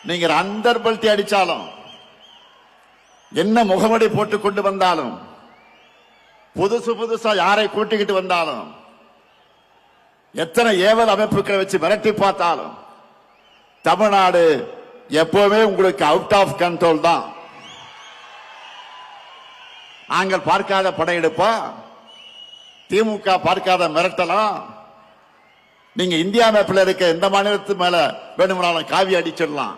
நீங்க அந்தர் பல்ட்டி அடிச்சாலும், என்ன முகமடி போட்டு கொண்டு வந்தாலும், புதுசா யாரை கூட்டிக்கிட்டு வந்தாலும், எத்தனை ஏவல் அமைப்புகளை வச்சு மிரட்டி பார்த்தாலும், தமிழ்நாடு எப்பவுமே உங்களுக்கு அவுட் ஆஃப் கண்ட்ரோல் தான். நாங்கள் பார்க்காத படையெடுப்பா, திமுக பார்க்காத மிரட்டலாம். நீங்க இந்தியா மேப்பில் இருக்க எந்த மாநிலத்து மேல வேணும்னாலும் காவி அடிச்சிடலாம்.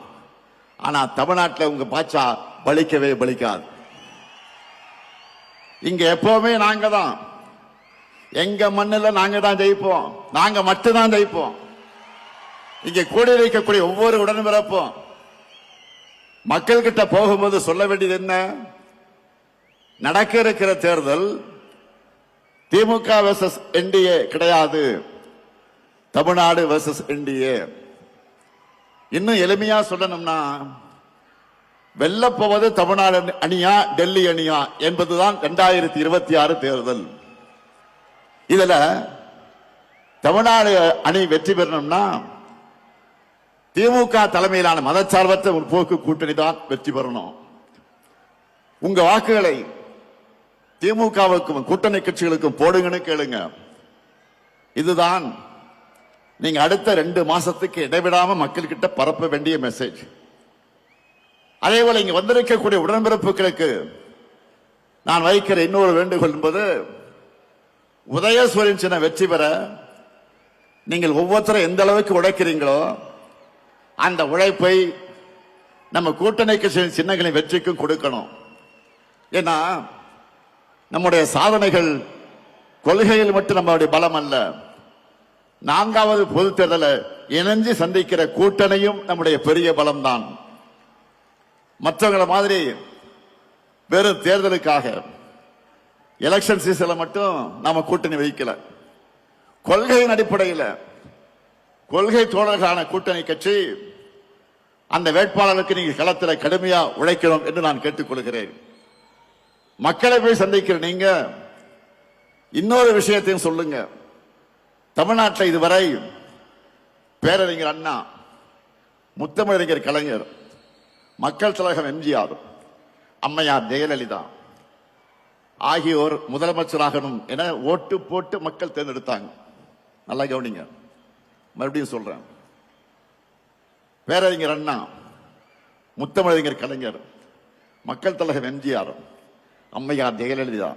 ஆனா தமிழ்நாட்டில் உங்க பாச்சா பலிக்கவே பலிக்காது. இங்க எப்பவுமே நாங்க தான், எங்க மண்ணில் நாங்க தான் ஜெயிப்போம், நாங்க மட்டும்தான் ஜெயிப்போம். இங்க கூடி வைக்கக்கூடிய ஒவ்வொரு உடன்பிறப்பும் மக்கள் கிட்ட போகும்போது சொல்ல வேண்டியது என்ன? நடக்க இருக்கிற தேர்தல் திமுக வெர்சஸ் என்டிஏ கிடையாது, தமிழ்நாடு வெர்சஸ் என்டிஏ. இன்னும் எளிமையா சொல்லணும்னா, வெல்லப்போவது தமிழ்நாடு அணியா டெல்லி அணியா என்பதுதான் 2026 தேர்தல். இதுல தமிழ்நாடு அணி வெற்றி பெறணும்னா திமுக தலைமையிலான மதச்சார்பற்ற முற்போக்கு கூட்டணி தான் வெற்றி பெறணும். உங்க வாக்குகளை திமுகவுக்கும் கூட்டணி கட்சிகளுக்கும் போடுங்கன்னு கேளுங்க. இதுதான் நீங்க அடுத்த 2 மாசத்துக்கு இடைவிடாம மக்கள் கிட்ட பரப்ப வேண்டிய மெசேஜ். அதே போல இங்க வந்திருக்கக்கூடிய உடன்பிறப்புகளுக்கு நான் வைக்கிற இன்னொரு வேண்டுகோள் என்பது, உதயசூரியன் சின்ன வெற்றி பெற நீங்கள் ஒவ்வொருத்தரும் எந்த அளவுக்கு உழைக்கிறீங்களோ அந்த உழைப்பை நம்ம கூட்டணி கட்சியின் சின்னங்களின் வெற்றிக்கும் கொடுக்கணும். ஏன்னா நம்முடைய சாதனைகள் கொள்கையில் மட்டும் நம்மளுடைய பலம் அல்ல, 4வது பொது தேர்தலை இணைஞ்சு சந்திக்கிற கூட்டணியும் நம்முடைய பெரிய பலம் தான். மற்றவங்கள மாதிரி வெறும் தேர்தலுக்காக எலெக்ஷன் சீசன்ல மட்டும் நாம கூட்டணி வைக்கல. கொள்கையின் அடிப்படையில் கொள்கை தோழர்களான கூட்டணி கட்சி அந்த வேட்பாளருக்கு நீங்க களத்தில் கடுமையா உழைக்கணும் என்று நான் கேட்டுக்கொள்கிறேன். மக்களை போய் சந்திக்கிற நீங்க இன்னொரு விஷயத்தையும் சொல்லுங்க. தமிழ்நாட்டில் இதுவரை பேரறிஞர் அண்ணா, முத்தமிழறிஞர் கலைஞர், மக்கள் தலைவர் எம்ஜிஆர், அம்மையார் ஜெயலலிதா ஆகியோர் முதலமைச்சராகணும் என ஓட்டு போட்டு மக்கள் தேர்ந்தெடுத்தாங்க. நல்லா கவனிங்க, மறுபடியும் சொல்றேன். பேரறிஞர் அண்ணா, முத்தமிழறிஞர் கலைஞர், மக்கள் தலைவர் எம்ஜிஆர், அம்மையார் ஜெயலலிதா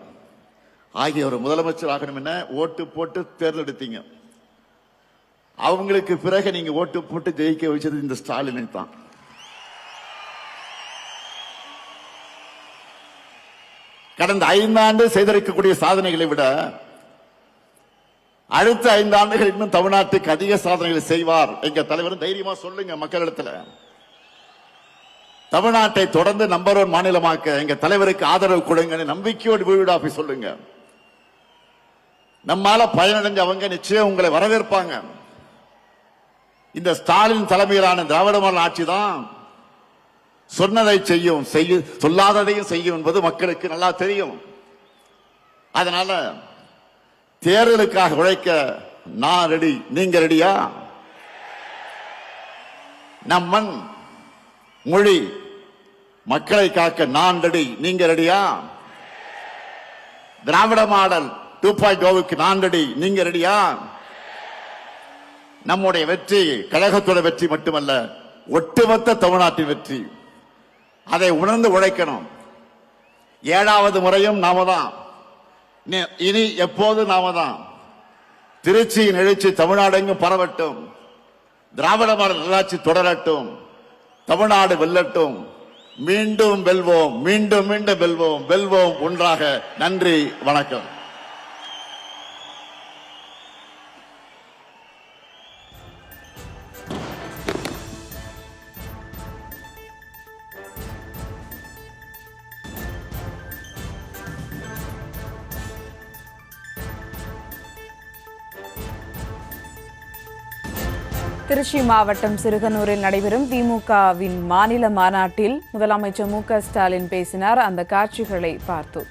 ஆகியோர் முதலமைச்சராகணும் என ஓட்டு போட்டு தேர்ந்தெடுத்தீங்க. அவங்களுக்கு பிறகு நீங்க ஓட்டு போட்டு ஜெயிக்க வச்சது இந்த ஸ்டாலினை தான். கடந்த 5 ஆண்டு செய்திருக்கக்கூடிய சாதனைகளை விட அடுத்த 5 ஆண்டுகள் இன்னும் தமிழ்நாட்டுக்கு அதிக சாதனைகளை செய்வார். எங்க தலைவர் தைரியமா சொல்லுங்க மக்களிடத்துல. தமிழ்நாட்டை தொடர்ந்து நம்பர் 1 மாநிலமாக்க எங்க தலைவருக்கு ஆதரவு கொடுங்க, நம்பிக்கையோடு வீடு போய் சொல்லுங்க. நம்மால பயனடைஞ்சவங்க நிச்சயம் உங்களை வரவேற்பாங்க. இந்த ஸ்டாலின் தலைமையிலான திராவிட மாடல் ஆட்சி தான் சொன்னதை செய்யும், சொல்லாததையும் செய்யும் என்பது மக்களுக்கு நல்லா தெரியும். அதனால தேர்தலுக்காக உழைக்க நான் ரெடி, நீங்க ரெடியா? நம் மண் மொழி மக்களை காக்க நான் ரெடி, நீங்க ரெடியா? திராவிட மாடல் 2.0க்கு நான் ரெடி, நீங்க ரெடியா? நம்முடைய வெற்றி கழகத்தோட வெற்றி மட்டுமல்ல, ஒட்டுமொத்த தமிழ்நாட்டின் வெற்றி. அதை உணர்ந்து உழைக்கணும். 7வது முறையும் நாம தான், இனி எப்போது நாம தான். திருச்சியின் எழுச்சி தமிழ்நாடு எங்கும் பரவட்டும், திராவிட மாடல் நல்லாட்சி தொடரட்டும், தமிழ்நாடு வெல்லட்டும். மீண்டும் வெல்வோம், மீண்டும் மீண்டும் வெல்வோம், வெல்வோம் ஒன்றாக. நன்றி, வணக்கம். திருச்சி மாவட்டம் சிறுகனூரில் நடைபெறும் திமுகவின் மாநில மாநாட்டில் முதலமைச்சர் மு.க. ஸ்டாலின் பேசினார். அந்த காட்சிகளை பார்த்தோம்.